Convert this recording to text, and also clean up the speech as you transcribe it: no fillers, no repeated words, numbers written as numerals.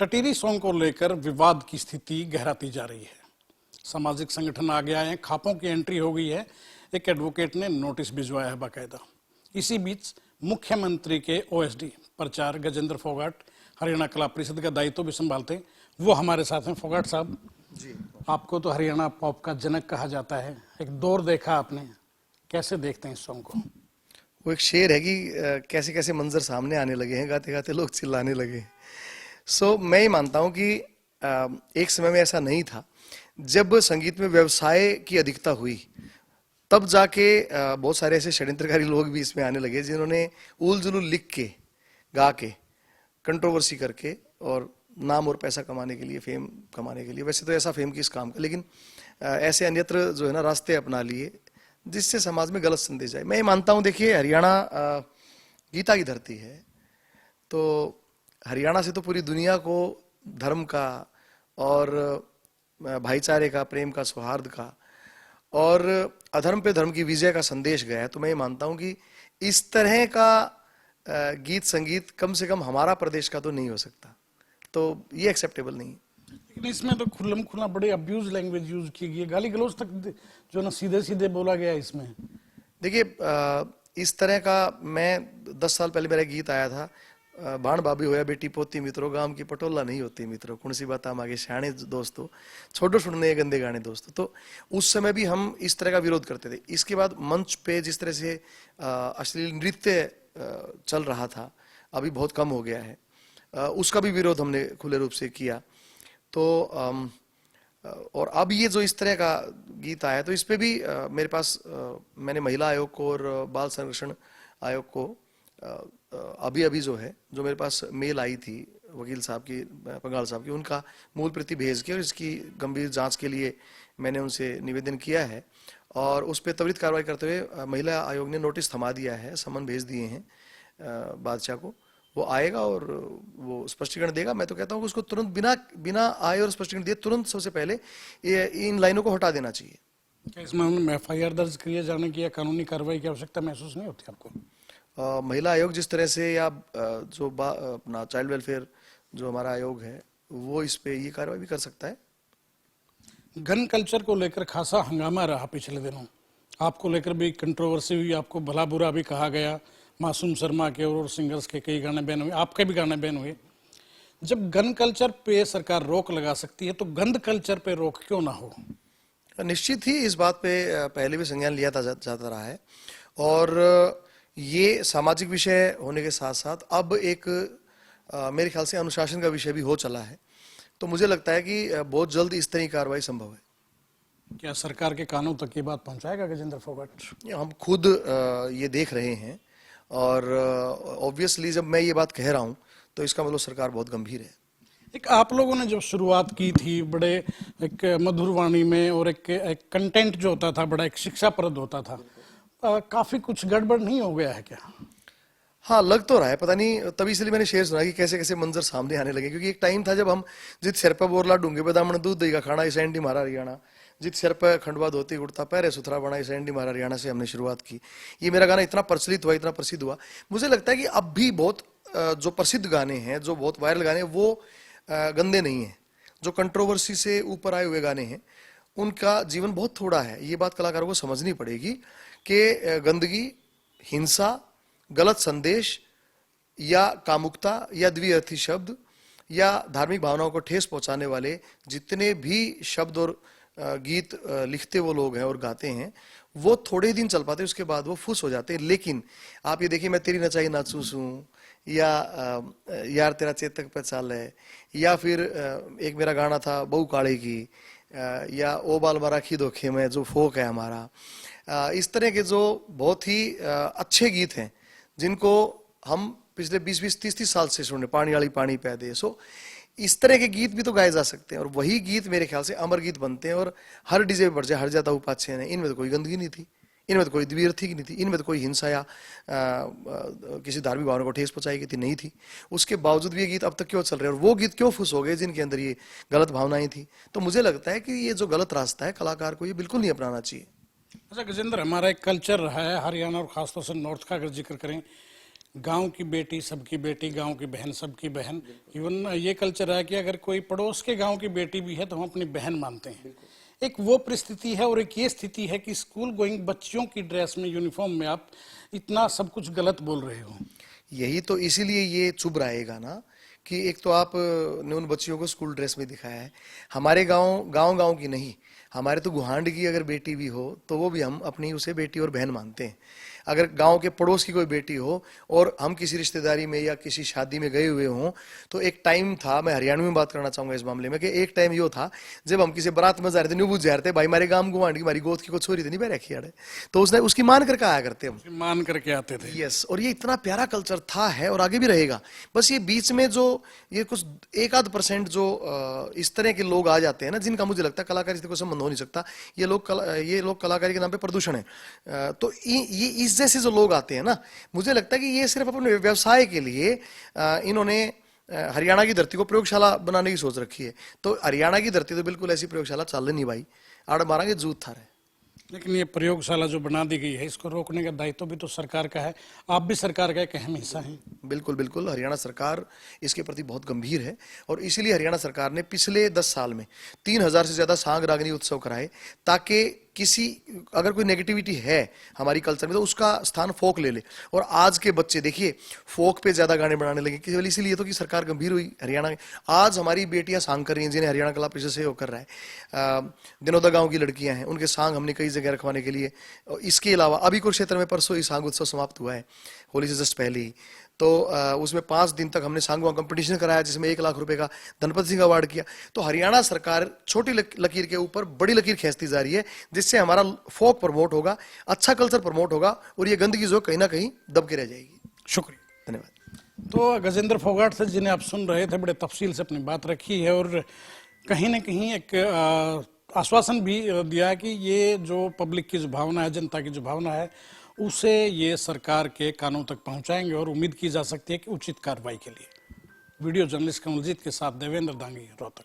Tatiri song को लेकर विवाद की स्थिति गहराती जा रही है। सामाजिक संगठन आगे आए हैं, खापों की एंट्री हो गई है। एक एडवोकेट ने नोटिस भिजवाया है बाकायदा। इसी बीच मुख्यमंत्री के ओएसडी प्रचार गजेंद्र फोगाट हरियाणा कला परिषद का दायित्व भी संभालते हैं, वो हमारे साथ हैं। फोगाट साहब जी, आपको तो हरियाणा पॉप का जनक कहा जाता है। एक दौर देखा आपने, कैसे देखते हैं इस सॉन्ग को? वो एक शेर है कि कैसे कैसे मंजर सामने आने लगे हैं, गाते गाते लोग चिल्लाने लगे हैं। मैं ही मानता हूं कि एक समय में ऐसा नहीं था। जब संगीत में व्यवसाय की अधिकता हुई तब जाके बहुत सारे ऐसे षड्यंत्रकारी लोग भी इसमें आने लगे जिन्होंने उल जुलूल लिख के, गा के, कंट्रोवर्सी करके और नाम और पैसा कमाने के लिए, फेम कमाने के लिए, वैसे तो ऐसा फेम किस काम का, लेकिन ऐसे अन्यत्र जो है ना रास्ते अपना लिए जिससे समाज में गलत संदेश जाए। मैं ये मानता हूँ, देखिए हरियाणा गीता की धरती है, तो हरियाणा से तो पूरी दुनिया को धर्म का और भाईचारे का, प्रेम का, सौहार्द का और अधर्म पे धर्म की विजय का संदेश गया है। तो मैं ये मानता हूँ कि इस तरह का गीत संगीत कम से कम हमारा प्रदेश का तो नहीं हो सकता, तो ये एक्सेप्टेबल नहीं है। लेकिन इसमें तो खुल्लम खुल्ला बड़े अब्यूज लैंग्वेज यूज की गई है, गाली गलौज तक जो ना सीधे सीधे बोला गया इसमें। देखिए इस तरह का, मैं 10 साल पहले मेरा गीत आया था, बाण बाबी होया बेटी पोती मित्रों, गांव की पटोला नहीं होती मित्रों, कौन सी बात आगे शाणे दोस्तों, छोड़ो सुनने ये गंदे गाने दोस्तों। तो उस समय भी हम इस तरह का विरोध करते थे। इसके बाद मंच पे जिस तरह से अश्लील नृत्य चल रहा था, अभी बहुत कम हो गया है, उसका भी विरोध हमने खुले रूप से किया। तो और अब ये जो इस तरह का गीत आया, तो इस पे भी मेरे पास मैंने महिला आयोग को और बाल संरक्षण आयोग को अभी जो है, जो मेरे पास मेल आई थी वकील साहब की, पंगाल साहब की, उनका मूल प्रति भेज के और इसकी गंभीर जांच के लिए मैंने उनसे निवेदन किया है और उस पर त्वरित कार्रवाई करते हुए महिला आयोग ने नोटिस थमा दिया है, समन भेज दिए हैं बादशाह को। वो आएगा और वो स्पष्टीकरण देगा। मैं तो कहता हूँ कि उसको तुरंत बिना आए और स्पष्टीकरण दिए तुरंत सबसे पहले इन लाइनों को हटा देना चाहिए। क्या इसमें एफआईआर दर्ज किए जाने की या कानूनी कार्रवाई की आवश्यकता महसूस नहीं होती आपको? महिला आयोग जिस तरह से या जो अपना चाइल्ड वेलफेयर जो हमारा आयोग है, वो इस पे ये कार्रवाई भी कर सकता है। गन कल्चर को लेकर खासा हंगामा रहा पिछले दिनों, आपको लेकर भी कंट्रोवर्सी हुई, आपको भला बुरा भी कहा गया। मासूम शर्मा के और सिंगर्स के कई गाने बैन हुए, आपके भी गाने बैन हुए। जब गन कल्चर पे सरकार रोक लगा सकती है तो गंद कल्चर पे रोक क्यों ना हो? निश्चित ही इस बात पे पहले भी संज्ञान लिया जाता रहा है और ये सामाजिक विषय होने के साथ साथ अब एक मेरे ख्याल से अनुशासन का विषय भी हो चला है। तो मुझे लगता है कि बहुत जल्द इस तरह की कार्रवाई संभव है। क्या सरकार के कानों तक ये बात पहुंचाएगा गजेंद्र फोगाट? हम खुद ये देख रहे हैं और ऑब्वियसली जब मैं ये बात कह रहा हूं तो इसका मतलब सरकार बहुत गंभीर है। एक आप लोगों ने जब शुरुआत की थी बड़े एक मधुर वाणी में और एक कंटेंट जो होता था बड़ा एक शिक्षाप्रद होता था, काफी कुछ गड़बड़ नहीं हो गया है क्या? हाँ, लग तो रहा है, पता नहीं, तभी इसलिए मैंने शेर सुना कि कैसे कैसे मंजर सामने आने लगे। क्योंकि एक टाइम था जब हम जित सिर पर बोरला डूंगे बदामण दूध दही का खाना, इस एंडी मारा हरियाणा, जित सिर पर खंडवा धोती उड़ता पैरे सुथरा बना, इस एंडी मारा हरियाणा से हमने शुरुआत की। ये मेरा गाना इतना प्रचलित हुआ, इतना प्रसिद्ध हुआ। मुझे लगता है कि अब भी बहुत जो प्रसिद्ध गाने हैं, जो बहुत वायरल गाने हैं, वो गंदे नहीं है। जो कंट्रोवर्सी से ऊपर आए हुए गाने हैं उनका जीवन बहुत थोड़ा है। ये बात कलाकारों को समझनी पड़ेगी कि गंदगी, हिंसा, गलत संदेश या कामुकता या द्विअर्थी शब्द या धार्मिक भावनाओं को ठेस पहुंचाने वाले जितने भी शब्द और गीत लिखते वो लोग हैं और गाते हैं, वो थोड़े दिन चल पाते, उसके बाद वो फुस हो जाते हैं। लेकिन आप ये देखिए, मैं तेरी नचाई नाचूसू या यार तेरा चेतक पे चाल है, या फिर एक मेरा गाना था बहु काले की, या ओ बाल मारा खी धोखे में, जो फोक है हमारा, इस तरह के जो बहुत ही अच्छे गीत हैं जिनको हम पिछले 20-30 साल से सुन रहे, पानी वाली पानी पै दे। इस तरह के गीत भी तो गाए जा सकते हैं और वही गीत मेरे ख्याल से अमर गीत बनते हैं और हर डीजे पे बढ़ जाए, हर जाता हूँ पाछे ने। इनमें तो कोई गंदगी नहीं थी, इनमें तो कोई द्विअर्थी की नहीं थी, इनमें तो कोई हिंसा या किसी धार्मिक भावना को ठेस पहुंचाई की थी नहीं थी। उसके बावजूद भी ये गीत अब तक क्यों चल रहे हैं और वो गीत क्यों फुस हो गए जिनके अंदर ये गलत भावनाएं थी? तो मुझे लगता है कि ये जो गलत रास्ता है, कलाकार को ये बिल्कुल नहीं अपनाना चाहिए। अच्छा गजेंद्र, हमारा एक कल्चर रहा है हरियाणा और खासतौर से नॉर्थ का अगर जिक्र करें, गांव की बेटी सबकी बेटी, गांव की बहन सबकी बहन। इवन ये कल्चर है कि अगर कोई पड़ोस के गांव की बेटी भी है तो हम अपनी बहन मानते हैं। एक वो परिस्थिति है और एक ये स्थिति है कि स्कूल गोइंग बच्चियों की ड्रेस में, यूनिफॉर्म में आप इतना सब कुछ गलत बोल रहे हो। यही तो, इसीलिए ये चुभ रहेगा ना कि एक तो आप ने उन बच्चियों को स्कूल ड्रेस में दिखाया है। हमारे गांव की नहीं, हमारे तो गुहांड की अगर बेटी भी हो तो वो भी हम अपनी उसे बेटी और बहन मानते हैं। अगर गांव के पड़ोस की कोई बेटी हो और हम किसी रिश्तेदारी में या किसी शादी में गए हुए हों, तो एक टाइम था, मैं हरियाणा में बात करना चाहूंगा इस मामले में, कि एक टाइम यो था जब हम किसी बारात में जा रहे थे, न्यू बुझ जा रहे थे, भाई हमारे गांव गुहांड की हमारी गोद की कोई छोरी थी नहीं रखी है, तो उसने उसकी मान करके आया करते हम, मान करके आते थे। यस। और ये इतना प्यारा कल्चर था, है और आगे भी रहेगा। बस ये बीच में जो ये कुछ 1-8% जो इस तरह के लोग आ जाते हैं ना, जिनका मुझे लगता है कलाकारी से कोई संबंध हो नहीं सकता, ये लोग कलाकारी के नाम पे प्रदूषण है। तो ये इस जैसे जो लोग आते हैं ना, मुझे लगता है कि ये सिर्फ अपने व्यवसाय के लिए इन्होंने हरियाणा की धरती को प्रयोगशाला बनाने की सोच रखी है। तो हरियाणा की धरती तो बिल्कुल ऐसी प्रयोगशाला चल नहीं भाई, आड़ मारेंगे जूत थारे। लेकिन ये प्रयोगशाला जो बना दी गई है, इसको रोकने का दायित्व भी तो सरकार का है। आप भी सरकार का एक अहम हिस्सा हैं। बिल्कुल बिल्कुल, हरियाणा सरकार इसके प्रति बहुत गंभीर है और इसीलिए हरियाणा सरकार ने पिछले 10 साल में 3000 से ज्यादा सांग रागनी उत्सव कराए, ताकि किसी अगर कोई नेगेटिविटी है हमारी कल्चर में तो उसका स्थान फोक ले ले। और आज के बच्चे देखिए फोक पे ज्यादा गाने बनाने लगे, केवल इसीलिए तो कि सरकार गंभीर हुई हरियाणा में। आज हमारी बेटियां सांग कर रही हैं, जिन्हें हरियाणा कला परिषद सहयोग कर रहा है। दिनोदा गांव की लड़कियां हैं, उनके सांग हमने कई जगह रखवाने के लिए। इसके अलावा अभी कुरुक्षेत्र में परसों ही सांग उत्सव समाप्त हुआ है, होली से जस्ट पहले ही। तो उसमें 5 दिन तक हमने सांगवा कंपटीशन कराया, जिसमें 1 लाख रुपए का धनपत सिंह अवार्ड किया। तो हरियाणा सरकार छोटी लकीर के ऊपर बड़ी लकीर खींचती जा रही है, जिससे हमारा फोक प्रमोट होगा, अच्छा कल्चर प्रमोट होगा और ये गंदगी जो कहीं ना कहीं दब के रह जाएगी। शुक्रिया, धन्यवाद। तो गजेंद्र फोगाट से, जिन्हें आप सुन रहे थे, बड़े तफसील से अपनी बात रखी है और कहीं ना कहीं एक आश्वासन भी दिया है कि ये जो पब्लिक की जो भावना है, जनता की जो भावना है, उसे ये सरकार के कानों तक पहुंचाएंगे और उम्मीद की जा सकती है कि उचित कार्रवाई के लिए। वीडियो जर्नलिस्ट कमलजीत के साथ देवेंद्र दांगी, रोहतक।